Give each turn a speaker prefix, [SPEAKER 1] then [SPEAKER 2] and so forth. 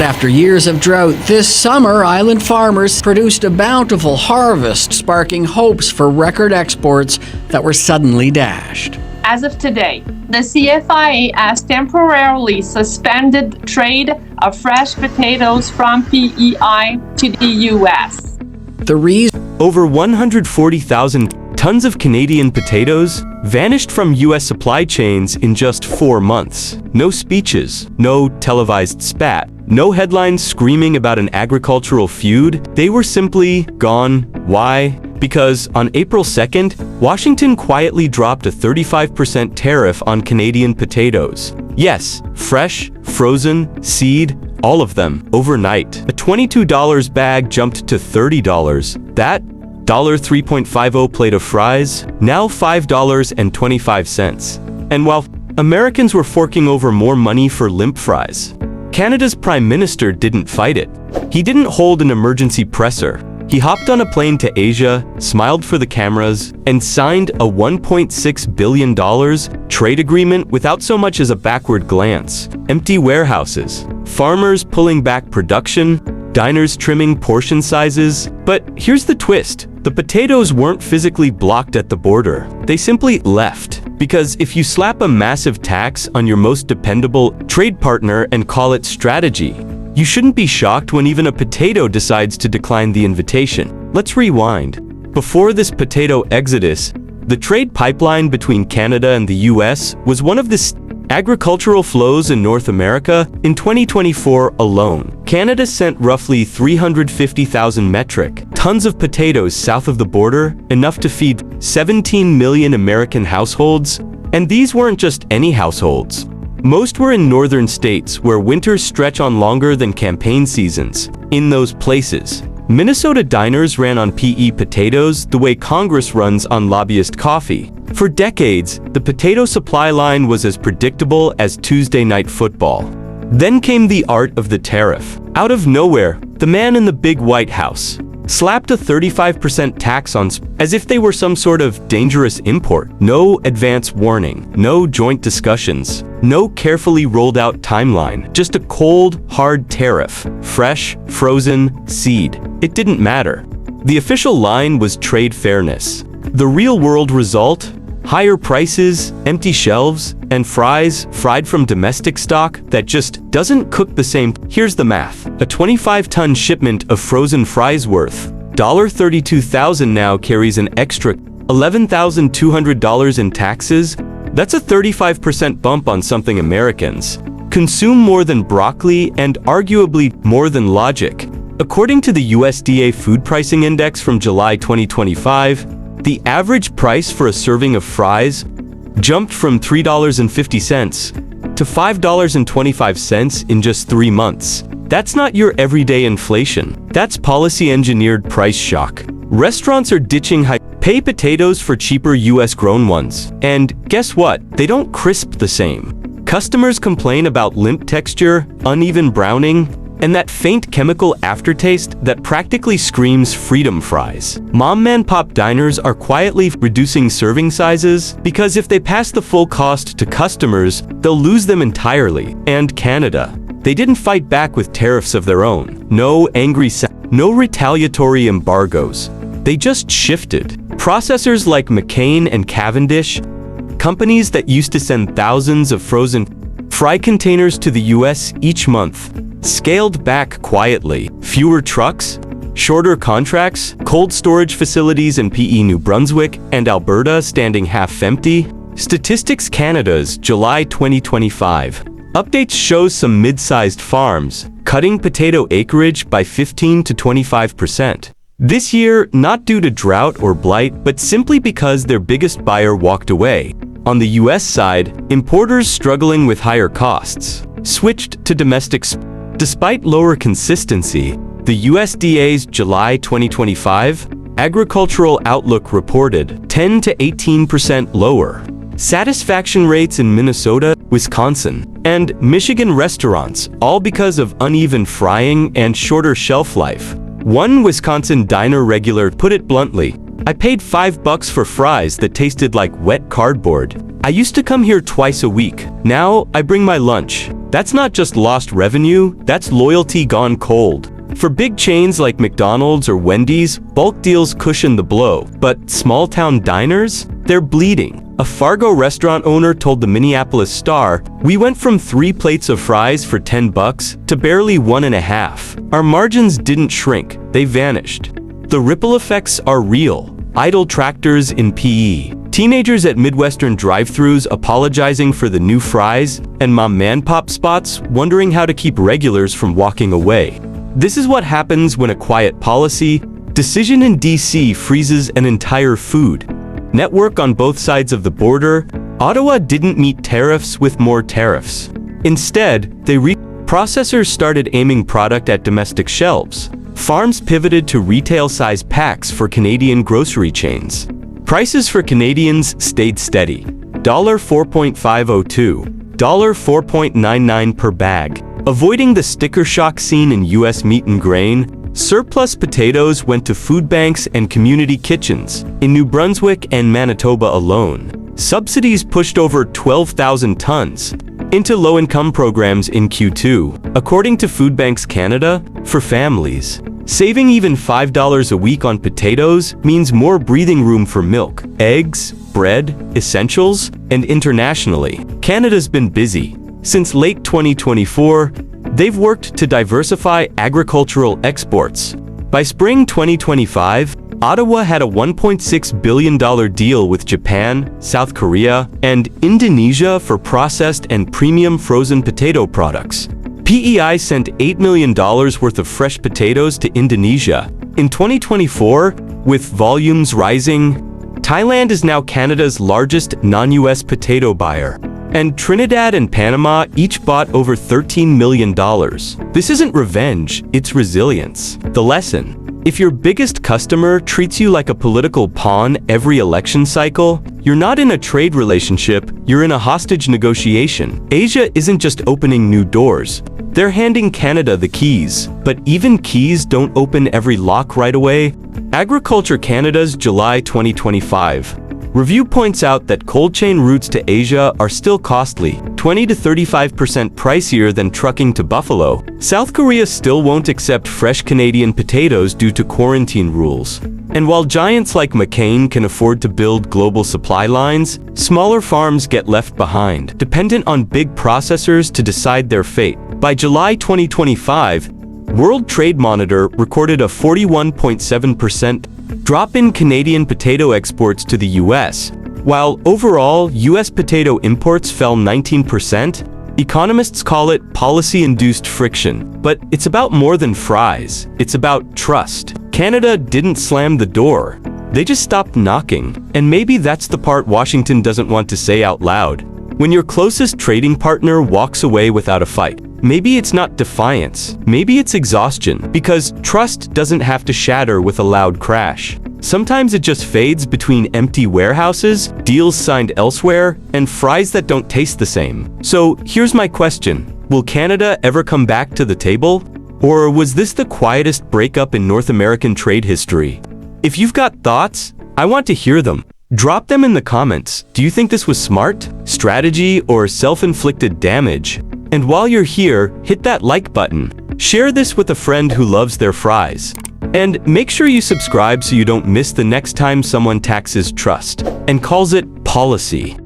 [SPEAKER 1] After years of drought, this summer, island farmers produced a bountiful harvest, sparking hopes for record exports that were suddenly dashed.
[SPEAKER 2] As of today, the CFIA has temporarily suspended trade of fresh potatoes from PEI to the U.S.
[SPEAKER 1] The reason?
[SPEAKER 3] Over 140,000 tons of Canadian potatoes vanished from U.S. supply chains in just 4 months. No speeches, no televised spat, no headlines screaming about an agricultural feud. They were simply gone. Why? Because on April 2nd, Washington quietly dropped a 35% tariff on Canadian potatoes. Yes, fresh, frozen, seed, all of them, overnight. A $22 bag jumped to $30. That $3.50 plate of fries, now $5.25. And while Americans were forking over more money for limp fries, Canada's Prime Minister didn't fight it. He didn't hold an emergency presser. He hopped on a plane to Asia, smiled for the cameras, and signed a $1.6 billion trade agreement without so much as a backward glance. Empty warehouses, farmers pulling back production, diners trimming portion sizes. But here's the twist. The potatoes weren't physically blocked at the border. They simply left. Because if you slap a massive tax on your most dependable trade partner and call it strategy, you shouldn't be shocked when even a potato decides to decline the invitation. Let's rewind. Before this potato exodus, the trade pipeline between Canada and the US was one of the agricultural flows in North America. In 2024 alone, Canada sent roughly 350,000 metric tons of potatoes south of the border, enough to feed 17 million American households. And these weren't just any households. Most were in northern states where winters stretch on longer than campaign seasons. In those places, Minnesota diners ran on PE potatoes the way Congress runs on lobbyist coffee. For decades, the potato supply line was as predictable as Tuesday night football. Then came the art of the tariff. Out of nowhere, the man in the big White House slapped a 35% tax on as if they were some sort of dangerous import. No advance warning, no joint discussions, no carefully rolled out timeline, just a cold, hard tariff. Fresh, frozen, seed. It didn't matter. The official line was trade fairness. The real-world result? Higher prices, empty shelves, and fries fried from domestic stock that just doesn't cook the same. Here's the math. A 25-ton shipment of frozen fries worth $32,000 now carries an extra $11,200 in taxes. That's a 35% bump on something Americans consume more than broccoli and arguably more than logic. According to the USDA Food Pricing Index from July 2025, the average price for a serving of fries jumped from $3.50 to $5.25 in just 3 months. That's not your everyday inflation. That's policy-engineered price shock. Restaurants are ditching high-pay potatoes for cheaper US-grown ones. And guess what? They don't crisp the same. Customers complain about limp texture, uneven browning, and that faint chemical aftertaste that practically screams freedom fries. Mom-and-pop diners are quietly reducing serving sizes because if they pass the full cost to customers, they'll lose them entirely. And Canada, they didn't fight back with tariffs of their own. No angry no retaliatory embargoes. They just shifted. Processors like McCain and Cavendish, companies that used to send thousands of frozen fry containers to the US each month, scaled back quietly. Fewer trucks, shorter contracts, cold storage facilities in PE New Brunswick and Alberta standing half empty. Statistics Canada's July 2025 updates shows some mid-sized farms cutting potato acreage by 15 to 25%. This year, not due to drought or blight, but simply because their biggest buyer walked away. On the US side, importers struggling with higher costs switched to domestic. Despite lower consistency, the USDA's July 2025 Agricultural Outlook reported 10 to 18% lower satisfaction rates in Minnesota, Wisconsin, and Michigan restaurants, all because of uneven frying and shorter shelf life. One Wisconsin diner regular put it bluntly, "I paid $5 for fries that tasted like wet cardboard. I used to come here twice a week. Now I bring my lunch." That's not just lost revenue, that's loyalty gone cold. For big chains like McDonald's or Wendy's, bulk deals cushion the blow, but small-town diners? They're bleeding. A Fargo restaurant owner told the Minneapolis Star, "We went from 3 plates of fries for $10 to barely 1.5. Our margins didn't shrink, they vanished." The ripple effects are real. Idle tractors in PE. Teenagers at Midwestern drive-thrus apologizing for the new fries, and mom-and-pop spots wondering how to keep regulars from walking away. This is what happens when a quiet policy decision in DC freezes an entire food network on both sides of the border. Ottawa didn't meet tariffs with more tariffs. Instead, processors started aiming product at domestic shelves. Farms pivoted to retail-size packs for Canadian grocery chains. Prices for Canadians stayed steady. $4.502, $4.99 per bag. Avoiding the sticker shock seen in U.S. meat and grain, surplus potatoes went to food banks and community kitchens in New Brunswick and Manitoba alone. Subsidies pushed over 12,000 tons into low-income programs in Q2. According to Food Banks Canada, for families, saving even $5 a week on potatoes means more breathing room for milk, eggs, bread, essentials, and internationally. Canada's been busy. Since late 2024, they've worked to diversify agricultural exports. By spring 2025, Ottawa had a $1.6 billion deal with Japan, South Korea, and Indonesia for processed and premium frozen potato products. PEI sent $8 million worth of fresh potatoes to Indonesia. In 2024, with volumes rising, Thailand is now Canada's largest non-US potato buyer. And Trinidad and Panama each bought over $13 million. This isn't revenge, it's resilience. The lesson: if your biggest customer treats you like a political pawn every election cycle, you're not in a trade relationship, you're in a hostage negotiation. Asia isn't just opening new doors, they're handing Canada the keys. But even keys don't open every lock right away. Agriculture Canada's July 2025 review points out that cold chain routes to Asia are still costly, 20 to 35% pricier than trucking to Buffalo. South Korea still won't accept fresh Canadian potatoes due to quarantine rules. And while giants like McCain can afford to build global supply lines, smaller farms get left behind, dependent on big processors to decide their fate. By July 2025, World Trade Monitor recorded a 41.7% drop in Canadian potato exports to the US. While overall US potato imports fell 19%, economists call it policy-induced friction. But it's about more than fries. It's about trust. Canada didn't slam the door. They just stopped knocking. And maybe that's the part Washington doesn't want to say out loud. When your closest trading partner walks away without a fight, maybe it's not defiance, maybe it's exhaustion, because trust doesn't have to shatter with a loud crash. Sometimes it just fades between empty warehouses, deals signed elsewhere, and fries that don't taste the same. So here's my question: will Canada ever come back to the table? Or was this the quietest breakup in North American trade history? If you've got thoughts, I want to hear them. Drop them in the comments. Do you think this was smart, strategy, or self-inflicted damage? And while you're here, hit that like button. Share this with a friend who loves their fries. And make sure you subscribe so you don't miss the next time someone taxes trust and calls it policy.